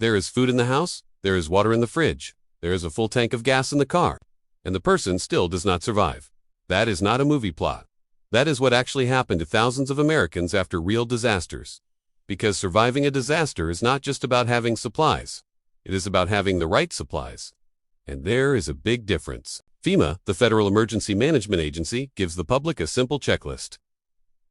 There is food in the house, there is water in the fridge, there is a full tank of gas in the car, and the person still does not survive. That is not a movie plot. That is what actually happened to thousands of Americans after real disasters. Because surviving a disaster is not just about having supplies. It is about having the right supplies. And there is a big difference. FEMA, the Federal Emergency Management Agency, gives the public a simple checklist.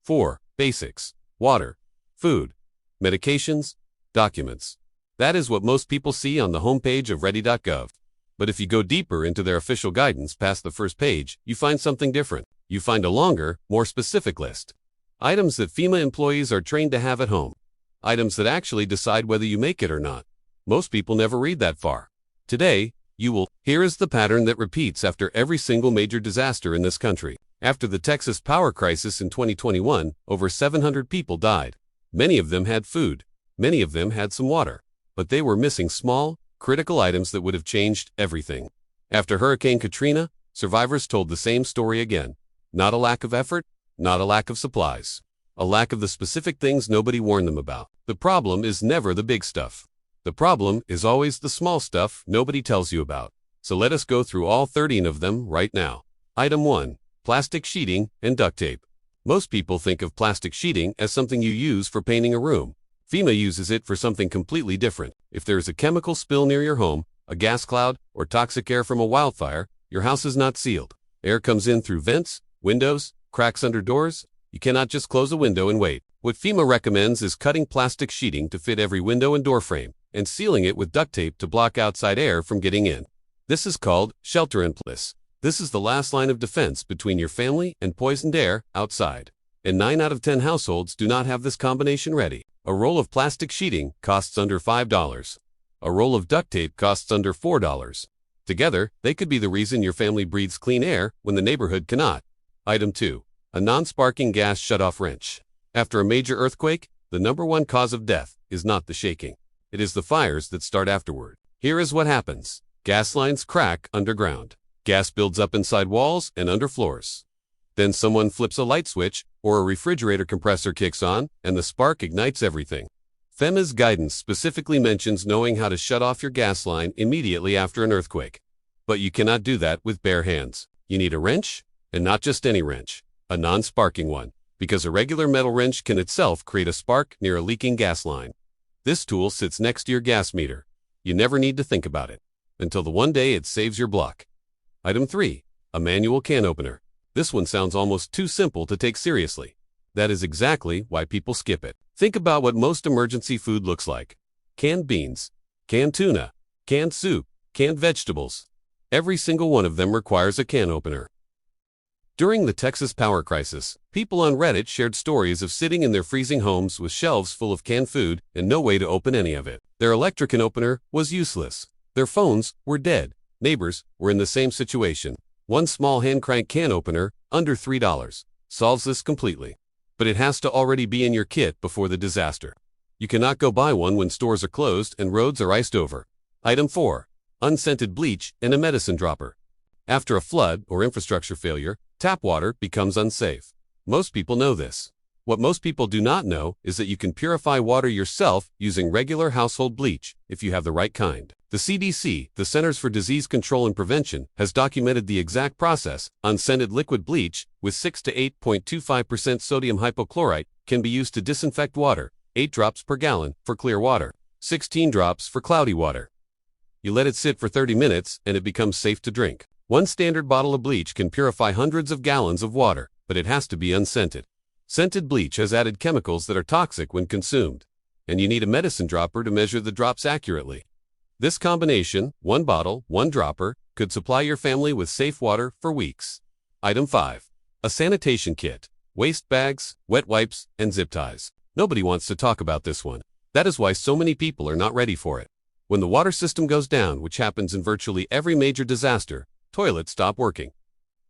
4. Basics: water, food, medications, documents. That is what most people see on the homepage of Ready.gov. But if you go deeper into their official guidance past the first page, you find something different. You find a longer, more specific list. Items that FEMA employees are trained to have at home. Items that actually decide whether you make it or not. Most people never read that far. Today, you will. Here is the pattern that repeats after every single major disaster in this country. After the Texas power crisis in 2021, over 700 people died. Many of them had food. Many of them had some water. But they were missing small, critical items that would have changed everything. After Hurricane Katrina, survivors told the same story again. Not a lack of effort, not a lack of supplies. A lack of the specific things nobody warned them about. The problem is never the big stuff. The problem is always the small stuff nobody tells you about. So let us go through all 13 of them right now. Item 1. Plastic sheeting and duct tape. Most people think of plastic sheeting as something you use for painting a room. FEMA uses it for something completely different. If there is a chemical spill near your home, a gas cloud, or toxic air from a wildfire, your house is not sealed. Air comes in through vents, windows, cracks under doors. You cannot just close a window and wait. What FEMA recommends is cutting plastic sheeting to fit every window and door frame, and sealing it with duct tape to block outside air from getting in. This is called helpless. This is the last line of defense between your family and poisoned air outside. And 9 out of 10 households do not have this combination ready. A roll of plastic sheeting costs under $5. A roll of duct tape costs under $4. Together, they could be the reason your family breathes clean air when the neighborhood cannot. Item 2. A non-sparking gas shutoff wrench. After a major earthquake, the #1 cause of death is not the shaking. It is the fires that start afterward. Here is what happens. Gas lines crack underground. Gas builds up inside walls and under floors. Then someone flips a light switch, or a refrigerator compressor kicks on, and the spark ignites everything. FEMA's guidance specifically mentions knowing how to shut off your gas line immediately after an earthquake. But you cannot do that with bare hands. You need a wrench, and not just any wrench, a non-sparking one, because a regular metal wrench can itself create a spark near a leaking gas line. This tool sits next to your gas meter. You never need to think about it, until the one day it saves your block. Item 3. A manual can opener. This one sounds almost too simple to take seriously. That is exactly why people skip it. Think about what most emergency food looks like. Canned beans, canned tuna, canned soup, canned vegetables. Every single one of them requires a can opener. During the Texas power crisis, people on Reddit shared stories of sitting in their freezing homes with shelves full of canned food and no way to open any of it. Their electric can opener was useless. Their phones were dead. Neighbors were in the same situation. One small hand-crank can opener, under $3, solves this completely. But it has to already be in your kit before the disaster. You cannot go buy one when stores are closed and roads are iced over. Item 4. Unscented bleach and a medicine dropper. After a flood or infrastructure failure, tap water becomes unsafe. Most people know this. What most people do not know is that you can purify water yourself using regular household bleach if you have the right kind. The CDC, the Centers for Disease Control and Prevention, has documented the exact process. Unscented liquid bleach with 6 to 8.25% sodium hypochlorite can be used to disinfect water, 8 drops per gallon for clear water, 16 drops for cloudy water. You let it sit for 30 minutes and it becomes safe to drink. One standard bottle of bleach can purify hundreds of gallons of water, but it has to be unscented. Scented bleach has added chemicals that are toxic when consumed, and you need a medicine dropper to measure the drops accurately. This combination, one bottle, one dropper, could supply your family with safe water for weeks. Item 5. A sanitation kit, waste bags, wet wipes, and zip ties. Nobody wants to talk about this one. That is why so many people are not ready for it. When the water system goes down, which happens in virtually every major disaster, toilets stop working.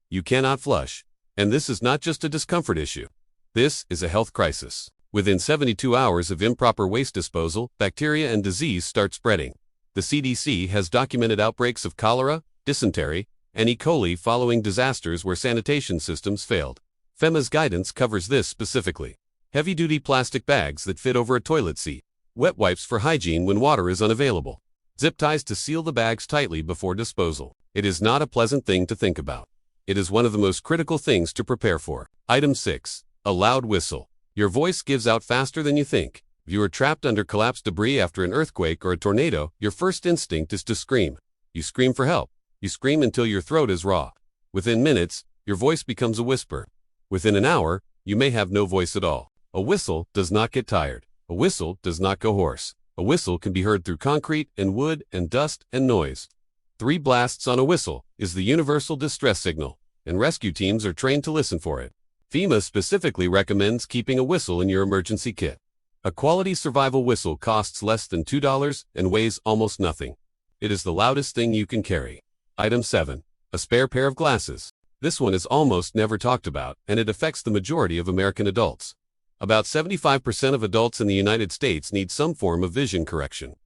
You cannot flush. And this is not just a discomfort issue. This is a health crisis. Within 72 hours of improper waste disposal, bacteria and disease start spreading. The CDC has documented outbreaks of cholera, dysentery, and E. coli following disasters where sanitation systems failed. FEMA's guidance covers this specifically. Heavy-duty plastic bags that fit over a toilet seat. Wet wipes for hygiene when water is unavailable. Zip ties to seal the bags tightly before disposal. It is not a pleasant thing to think about. It is one of the most critical things to prepare for. Item 6. A loud whistle. Your voice gives out faster than you think. If you are trapped under collapsed debris after an earthquake or a tornado, your first instinct is to scream. You scream for help. You scream until your throat is raw. Within minutes, your voice becomes a whisper. Within an hour, you may have no voice at all. A whistle does not get tired. A whistle does not go hoarse. A whistle can be heard through concrete and wood and dust and noise. 3 blasts on a whistle is the universal distress signal, and rescue teams are trained to listen for it. FEMA specifically recommends keeping a whistle in your emergency kit. A quality survival whistle costs less than $2 and weighs almost nothing. It is the loudest thing you can carry. Item 7. A spare pair of glasses. This one is almost never talked about, and it affects the majority of American adults. About 75% of adults in the United States need some form of vision correction.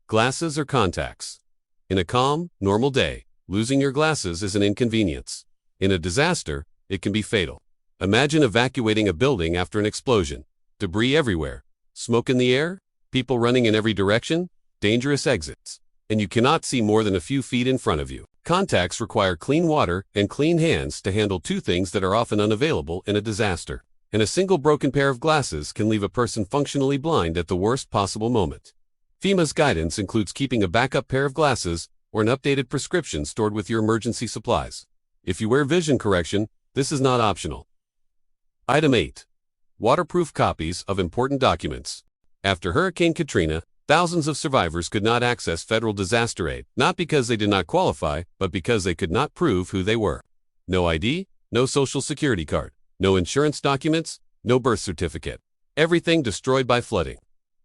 Glasses or contacts. In a calm, normal day, losing your glasses is an inconvenience. In a disaster, it can be fatal. Imagine evacuating a building after an explosion. Debris everywhere. Smoke in the air, people running in every direction, dangerous exits. And you cannot see more than a few feet in front of you. Contacts require clean water and clean hands to handle 2 things that are often unavailable in a disaster. And a single broken pair of glasses can leave a person functionally blind at the worst possible moment. FEMA's guidance includes keeping a backup pair of glasses or an updated prescription stored with your emergency supplies. If you wear vision correction, this is not optional. Item 8. Waterproof copies of important documents. After Hurricane Katrina, thousands of survivors could not access federal disaster aid, not because they did not qualify, but because they could not prove who they were. No ID, no social security card, no insurance documents, no birth certificate. Everything destroyed by flooding.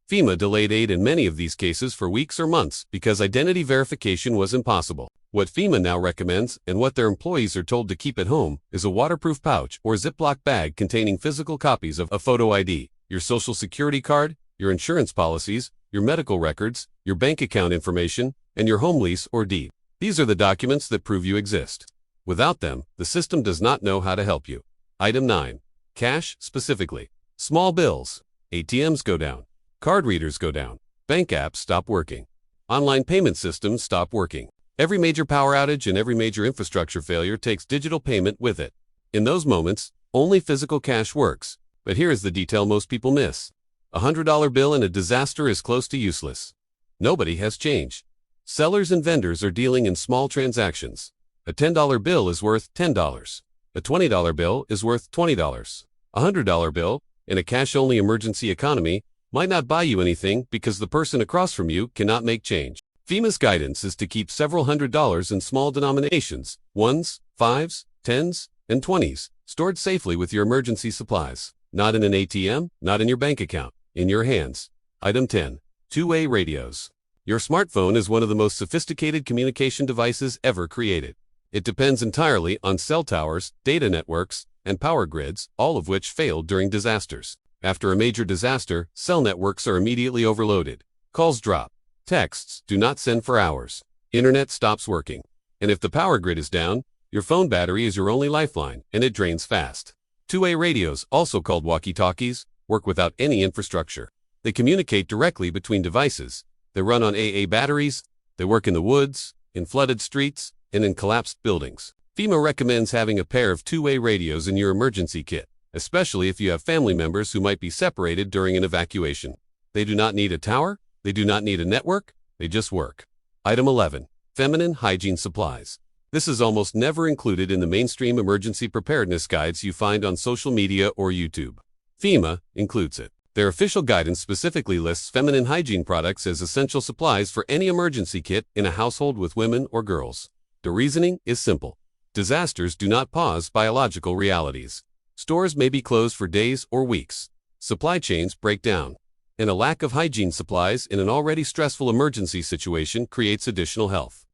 FEMA delayed aid in many of these cases for weeks or months because identity verification was impossible. What FEMA now recommends, and what their employees are told to keep at home, is a waterproof pouch or Ziploc bag containing physical copies of a photo ID, your social security card, your insurance policies, your medical records, your bank account information, and your home lease or deed. These are the documents that prove you exist. Without them, the system does not know how to help you. Item 9. Cash, specifically. Small bills. ATMs go down. Card readers go down. Bank apps stop working. Online payment systems stop working. Every major power outage and every major infrastructure failure takes digital payment with it. In those moments, only physical cash works. But here is the detail most people miss. A $100 bill in a disaster is close to useless. Nobody has change. Sellers and vendors are dealing in small transactions. A $10 bill is worth $10. A $20 bill is worth $20. A $100 bill, in a cash-only emergency economy, might not buy you anything because the person across from you cannot make change. FEMA's guidance is to keep several $100s in small denominations, 1s, 5s, 10s, and 20s, stored safely with your emergency supplies. Not in an ATM, not in your bank account, in your hands. Item 10. Two-way radios. Your smartphone is one of the most sophisticated communication devices ever created. It depends entirely on cell towers, data networks, and power grids, all of which failed during disasters. After a major disaster, cell networks are immediately overloaded. Calls drop. Texts do not send for hours. Internet stops working. And if the power grid is down, your phone battery is your only lifeline, and it drains fast. Two-way radios, also called walkie-talkies, work without any infrastructure. They communicate directly between devices. They run on AA batteries. They work in the woods, in flooded streets, and in collapsed buildings. FEMA recommends having a pair of two-way radios in your emergency kit, especially if you have family members who might be separated during an evacuation. They do not need a tower. They do not need a network. They just work. Item 11. Feminine hygiene supplies. This is almost never included in the mainstream emergency preparedness guides you find on social media or YouTube. FEMA includes it. Their official guidance specifically lists feminine hygiene products as essential supplies for any emergency kit in a household with women or girls. The reasoning is simple. Disasters do not pause biological realities. Stores may be closed for days or weeks. Supply chains break down. And a lack of hygiene supplies in an already stressful emergency situation creates additional health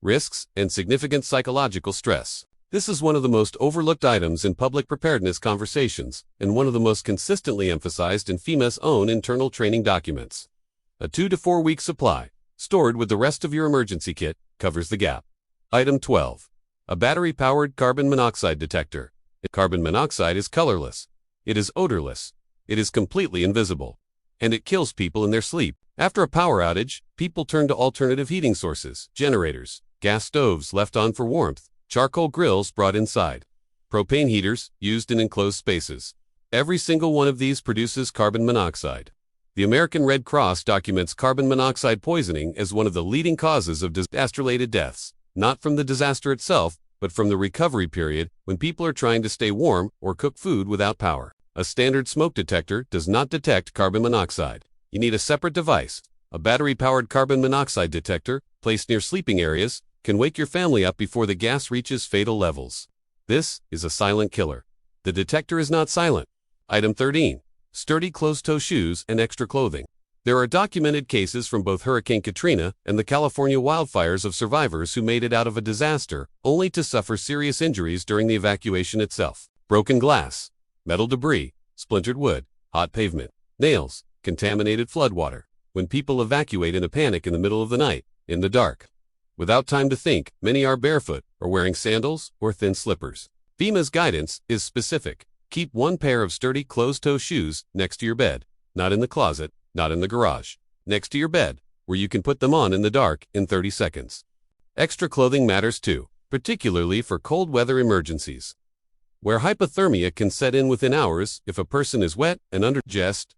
risks and significant psychological stress. This is one of the most overlooked items in public preparedness conversations, and one of the most consistently emphasized in FEMA's own internal training documents. A 2 to 4 week supply, stored with the rest of your emergency kit, covers the gap. Item 12. A battery-powered carbon monoxide detector. Carbon monoxide is colorless. It is odorless. It is completely invisible. and it kills people in their sleep. After a power outage, people turn to alternative heating sources, generators, gas stoves left on for warmth, charcoal grills brought inside, propane heaters used in enclosed spaces. Every single one of these produces carbon monoxide. The American Red Cross documents carbon monoxide poisoning as one of the leading causes of disaster-related deaths, not from the disaster itself, but from the recovery period when people are trying to stay warm or cook food without power. A standard smoke detector does not detect carbon monoxide. You need a separate device. A battery-powered carbon monoxide detector, placed near sleeping areas, can wake your family up before the gas reaches fatal levels. This is a silent killer. The detector is not silent. Item 13. Sturdy closed-toe shoes and extra clothing. There are documented cases from both Hurricane Katrina and the California wildfires of survivors who made it out of a disaster only to suffer serious injuries during the evacuation itself. Broken glass, metal debris, splintered wood, hot pavement, nails, contaminated floodwater. When people evacuate in a panic in the middle of the night, in the dark, without time to think, many are barefoot or wearing sandals or thin slippers. FEMA's guidance is specific. Keep one pair of sturdy closed-toe shoes next to your bed, not in the closet, not in the garage, next to your bed, where you can put them on in the dark in 30 seconds. Extra clothing matters too, particularly for cold weather emergencies, where hypothermia can set in within hours if a person is wet and underdressed.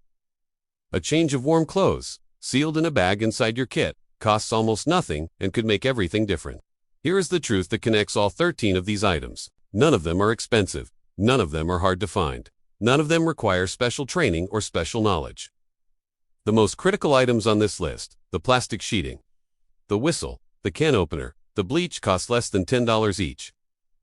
A change of warm clothes, sealed in a bag inside your kit, costs almost nothing and could make everything different. Here is the truth that connects all 13 of these items. None of them are expensive. None of them are hard to find. None of them require special training or special knowledge. The most critical items on this list: the plastic sheeting, the whistle, the can opener, the bleach cost less than $10 each.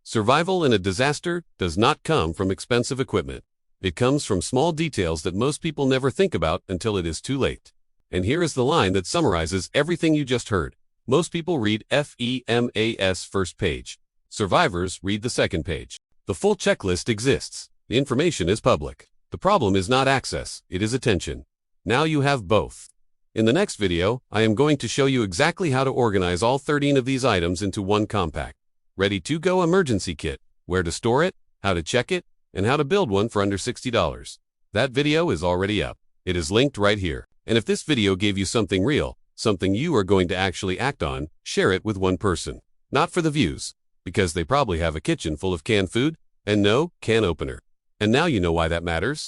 Survival in a disaster does not come from expensive equipment. It comes from small details that most people never think about until it is too late. And here is the line that summarizes everything you just heard. Most people read FEMA's first page. Survivors read the second page. The full checklist exists. The information is public. The problem is not access, it is attention. Now you have both. In the next video, I am going to show you exactly how to organize all 13 of these items into one compact, ready-to-go emergency kit, where to store it, how to check it, and how to build one for under $60. That video is already up. It is linked right here. And if this video gave you something real, something you are going to actually act on, share it with one person. Not for the views, because they probably have a kitchen full of canned food and no can opener. And now you know why that matters.